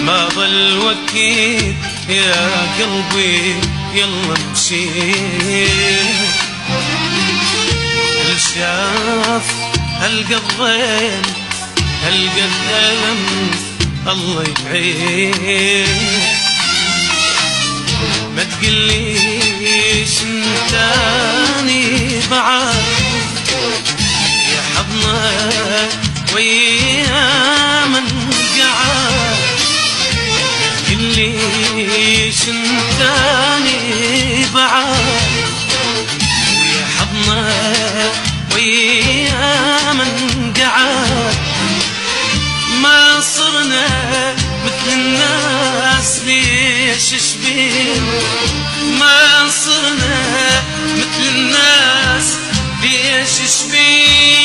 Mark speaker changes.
Speaker 1: ما ظل وكيل يا قلبي يلا امشي. الشاف هالقضين هالقدم الله يبعين. ما تقليش انتاني بعد يا حضنك ويا من قعد. ما تقليش انتاني بعد ويا حضنك ويا من قعد. ما صرنا مثل الناس ليش شبين. ما صرنا مثل الناس ليش شبين.